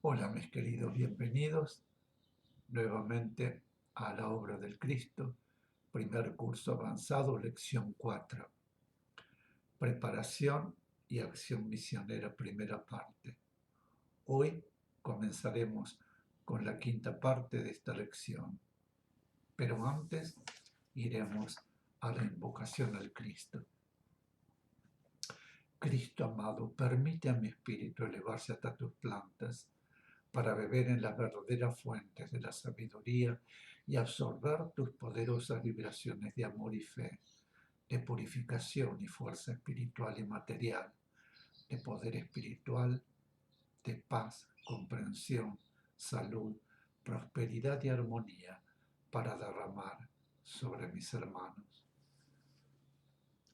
Hola mis queridos, bienvenidos nuevamente a la obra del Cristo, primer curso avanzado, lección 4, preparación y acción misionera, primera parte. Hoy comenzaremos con la quinta parte de esta lección, pero antes iremos a la invocación al Cristo. Cristo amado, permite a mi espíritu elevarse hasta tus plantas, para beber en las verdaderas fuentes de la sabiduría y absorber tus poderosas vibraciones de amor y fe, de purificación y fuerza espiritual y material, de poder espiritual, de paz, comprensión, salud, prosperidad y armonía para derramar sobre mis hermanos.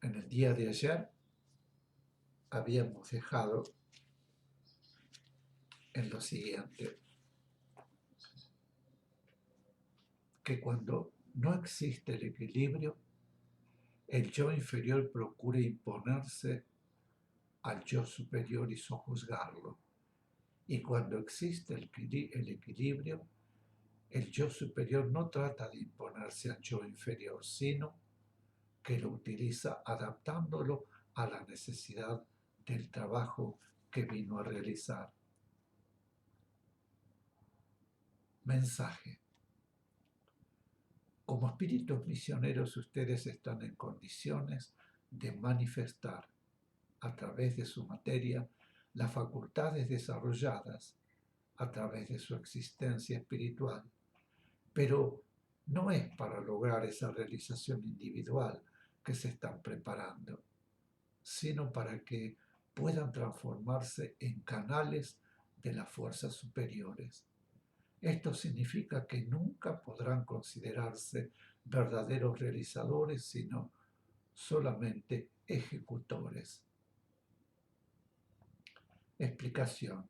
En el día de ayer habíamos dejado en lo siguiente, que cuando no existe el equilibrio, el yo inferior procura imponerse al yo superior y sojuzgarlo. Y cuando existe el equilibrio, el yo superior no trata de imponerse al yo inferior, sino que lo utiliza adaptándolo a la necesidad del trabajo que vino a realizar. Mensaje. Como espíritus misioneros, ustedes están en condiciones de manifestar a través de su materia las facultades desarrolladas a través de su existencia espiritual, pero no es para lograr esa realización individual que se están preparando, sino para que puedan transformarse en canales de las fuerzas superiores. Esto significa que nunca podrán considerarse verdaderos realizadores, sino solamente ejecutores. Explicación.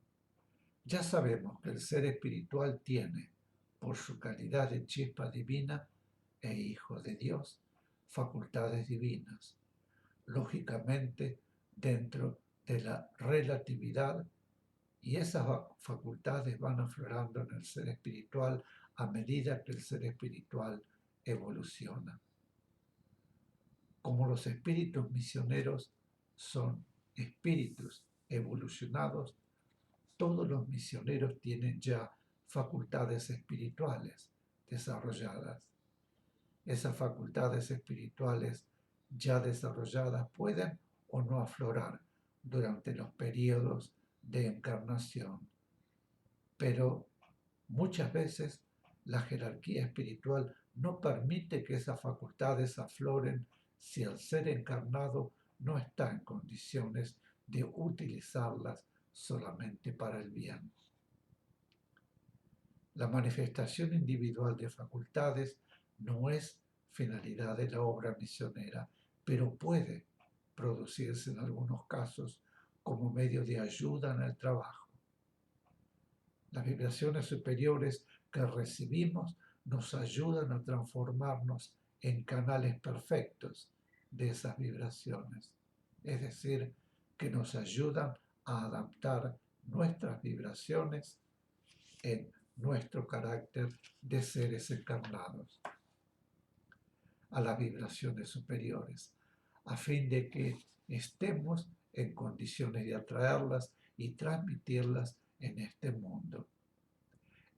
Ya sabemos que el ser espiritual tiene, por su calidad de chispa divina e hijo de Dios, facultades divinas. Lógicamente, dentro de la relatividad, y esas facultades van aflorando en el ser espiritual a medida que el ser espiritual evoluciona. Como los espíritus misioneros son espíritus evolucionados, todos los misioneros tienen ya facultades espirituales desarrolladas. Esas facultades espirituales ya desarrolladas pueden o no aflorar durante los periodos de encarnación, pero muchas veces la jerarquía espiritual no permite que esas facultades afloren si el ser encarnado no está en condiciones de utilizarlas solamente para el bien. La manifestación individual de facultades no es finalidad de la obra misionera, pero puede producirse en algunos casos como medio de ayuda en el trabajo. Las vibraciones superiores que recibimos nos ayudan a transformarnos en canales perfectos de esas vibraciones, es decir, que nos ayudan a adaptar nuestras vibraciones en nuestro carácter de seres encarnados a las vibraciones superiores, a fin de que estemos en condiciones de atraerlas y transmitirlas en este mundo.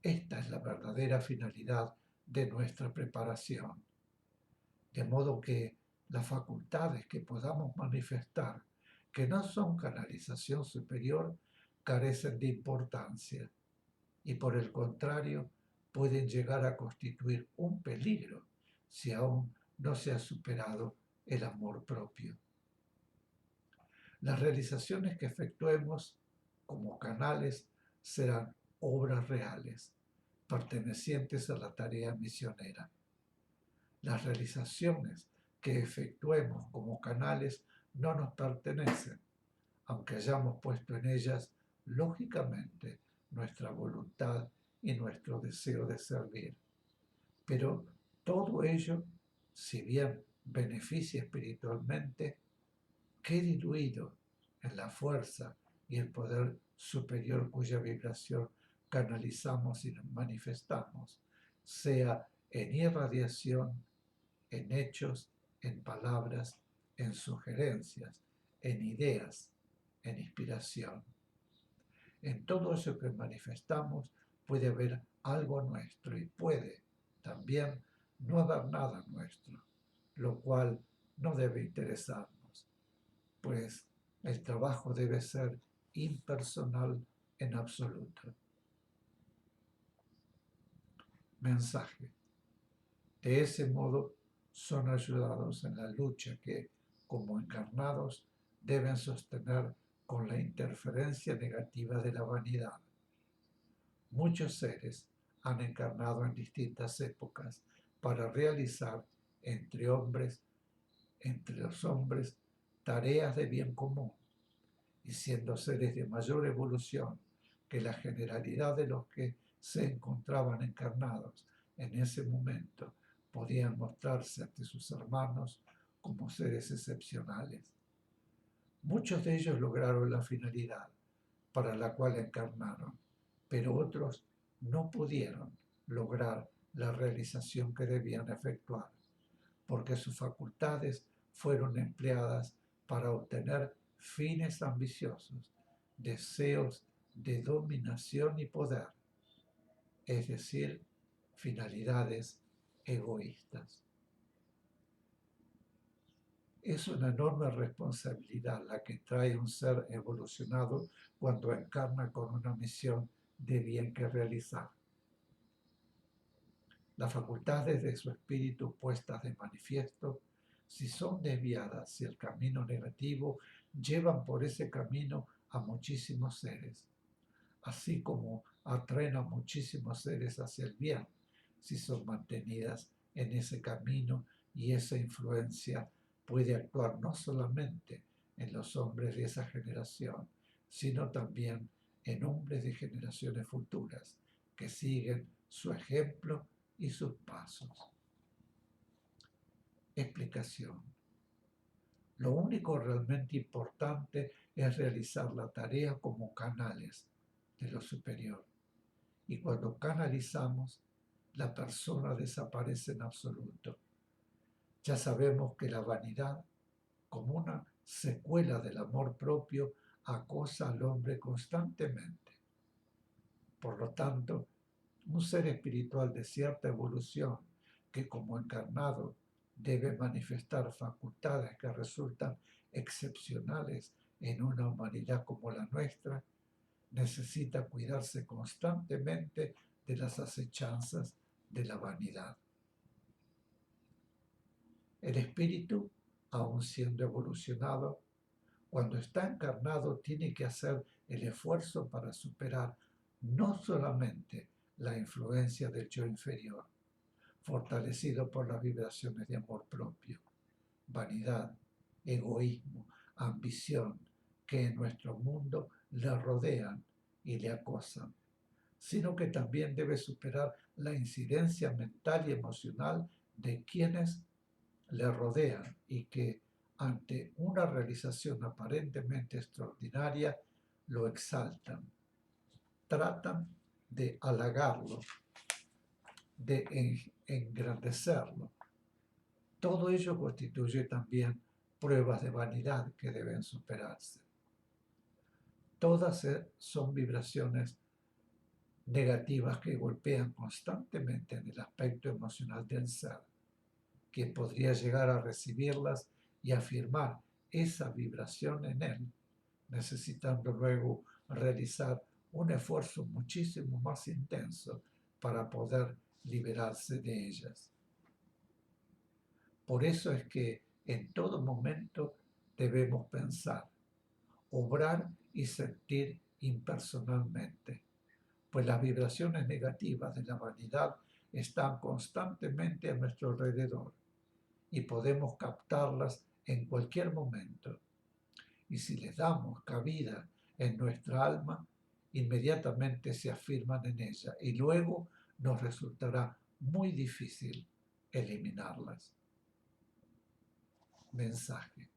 Esta es la verdadera finalidad de nuestra preparación, de modo que las facultades que podamos manifestar, que no son canalización superior, carecen de importancia y por el contrario pueden llegar a constituir un peligro si aún no se ha superado el amor propio. Las realizaciones que efectuemos como canales serán obras reales, pertenecientes a la tarea misionera. Las realizaciones que efectuemos como canales no nos pertenecen, aunque hayamos puesto en ellas, lógicamente, nuestra voluntad y nuestro deseo de servir. Pero todo ello, si bien beneficia espiritualmente, queda diluido en la fuerza y el poder superior cuya vibración canalizamos y manifestamos, sea en irradiación, en hechos, en palabras, en sugerencias, en ideas, en inspiración. En todo eso que manifestamos puede haber algo nuestro y puede también no haber nada nuestro, lo cual no debe interesarnos, pues el trabajo debe ser impersonal en absoluto. Mensaje. De ese modo son ayudados en la lucha que, como encarnados, deben sostener con la interferencia negativa de la vanidad. Muchos seres han encarnado en distintas épocas para realizar entre los hombres, tareas de bien común, y siendo seres de mayor evolución que la generalidad de los que se encontraban encarnados en ese momento, podían mostrarse ante sus hermanos como seres excepcionales. Muchos de ellos lograron la finalidad para la cual encarnaron, pero otros no pudieron lograr la realización que debían efectuar, porque sus facultades fueron empleadas para obtener fines ambiciosos, deseos de dominación y poder, es decir, finalidades egoístas. Es una enorme responsabilidad la que trae un ser evolucionado cuando encarna con una misión de bien que realizar. Las facultades de su espíritu puestas de manifiesto, si son desviadas hacia el camino negativo, llevan por ese camino a muchísimos seres, así como atraen a muchísimos seres hacia el bien, si son mantenidas en ese camino, y esa influencia puede actuar no solamente en los hombres de esa generación, sino también en hombres de generaciones futuras que siguen su ejemplo y sus pasos. Explicación. Lo único realmente importante es realizar la tarea como canales de lo superior. Y cuando canalizamos, la persona desaparece en absoluto. Ya sabemos que la vanidad, como una secuela del amor propio, acosa al hombre constantemente. Por lo tanto, un ser espiritual de cierta evolución que como encarnado debe manifestar facultades que resultan excepcionales en una humanidad como la nuestra, necesita cuidarse constantemente de las acechanzas de la vanidad. El espíritu, aun siendo evolucionado, cuando está encarnado tiene que hacer el esfuerzo para superar no solamente la influencia del yo inferior, fortalecido por las vibraciones de amor propio, vanidad, egoísmo, ambición, que en nuestro mundo le rodean y le acosan, sino que también debe superar la incidencia mental y emocional de quienes le rodean y que, ante una realización aparentemente extraordinaria, lo exaltan, tratan de halagarlo, de engrandecerlo. Todo ello constituye también pruebas de vanidad que deben superarse. Todas son vibraciones negativas que golpean constantemente en el aspecto emocional del ser, que podría llegar a recibirlas y afirmar esa vibración en él, necesitando luego realizar un esfuerzo muchísimo más intenso para poder liberarse de ellas. Por eso es que en todo momento debemos pensar, obrar y sentir impersonalmente, pues las vibraciones negativas de la vanidad están constantemente a nuestro alrededor y podemos captarlas en cualquier momento. Y si les damos cabida en nuestra alma, inmediatamente se afirman en ella y luego nos resultará muy difícil eliminarlas. Mensaje.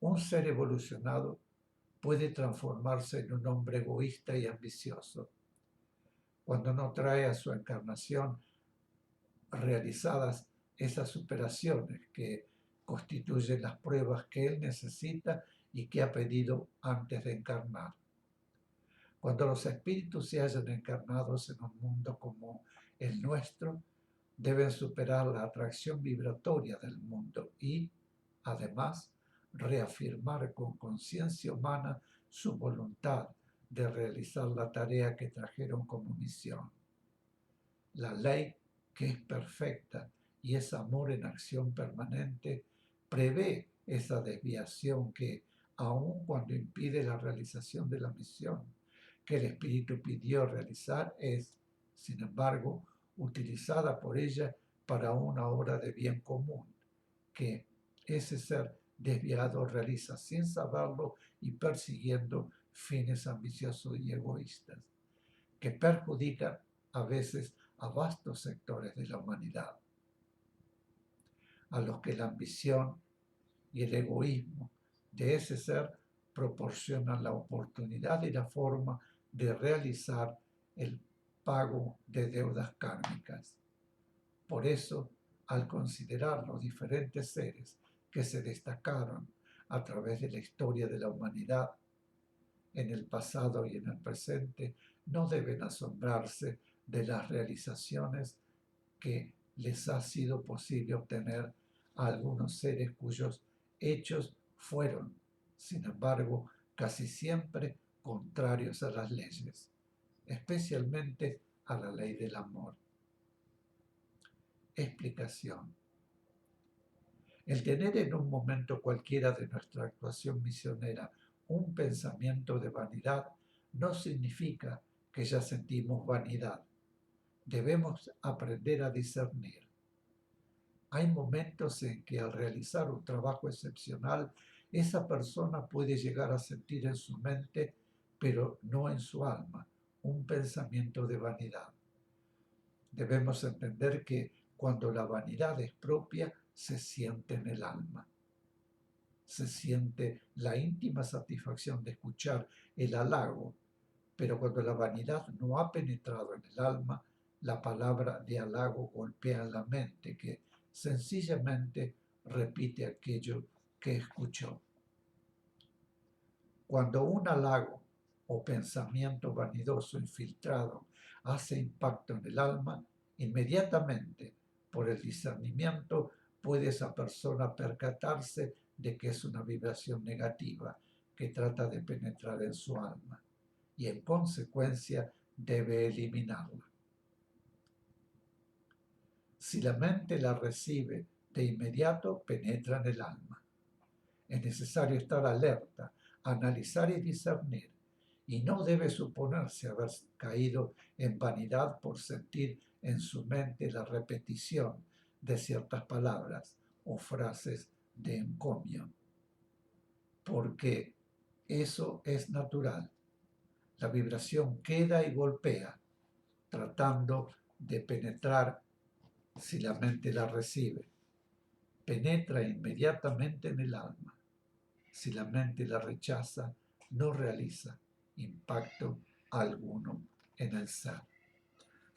Un ser evolucionado puede transformarse en un hombre egoísta y ambicioso. Cuando no trae a su encarnación realizadas esas superaciones que constituyen las pruebas que él necesita y que ha pedido antes de encarnar. Cuando los espíritus se hallan encarnados en un mundo como el nuestro, deben superar la atracción vibratoria del mundo y, además, reafirmar con conciencia humana su voluntad de realizar la tarea que trajeron como misión. La ley, que es perfecta y es amor en acción permanente, prevé esa desviación que, aun cuando impide la realización de la misión que el Espíritu pidió realizar, es, sin embargo, utilizada por ella para una obra de bien común, que ese ser desviado realiza sin saberlo y persiguiendo fines ambiciosos y egoístas, que perjudican a veces a vastos sectores de la humanidad, a los que la ambición y el egoísmo de ese ser proporcionan la oportunidad y la forma de realizar el pago de deudas kármicas. Por eso, al considerar los diferentes seres que se destacaron a través de la historia de la humanidad, en el pasado y en el presente, no deben asombrarse de las realizaciones que les ha sido posible obtener a algunos seres cuyos hechos fueron, sin embargo, casi siempre contrarios a las leyes, especialmente a la ley del amor. Explicación. El tener en un momento cualquiera de nuestra actuación misionera un pensamiento de vanidad no significa que ya sentimos vanidad. Debemos aprender a discernir. Hay momentos en que al realizar un trabajo excepcional, esa persona puede llegar a sentir en su mente, pero no en su alma, un pensamiento de vanidad. Debemos entender que cuando la vanidad es propia, se siente en el alma. Se siente la íntima satisfacción de escuchar el halago, pero cuando la vanidad no ha penetrado en el alma, la palabra de halago golpea en la mente, que sencillamente repite aquello que escuchó. Cuando un halago o pensamiento vanidoso infiltrado hace impacto en el alma, inmediatamente, por el discernimiento, puede esa persona percatarse de que es una vibración negativa que trata de penetrar en su alma y en consecuencia debe eliminarla. Si la mente la recibe de inmediato, penetra en el alma. Es necesario estar alerta, analizar y discernir, y no debe suponerse haber caído en vanidad por sentir en su mente la repetición de ciertas palabras o frases de encomio, porque eso es natural. La vibración queda y golpea, tratando de penetrar si la mente la recibe. Penetra inmediatamente en el alma. Si la mente la rechaza, no realiza impacto alguno en el ser.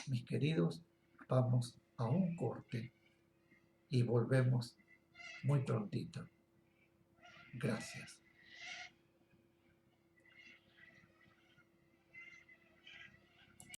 Mis queridos, vamos a un corte y volvemos muy prontito. Gracias.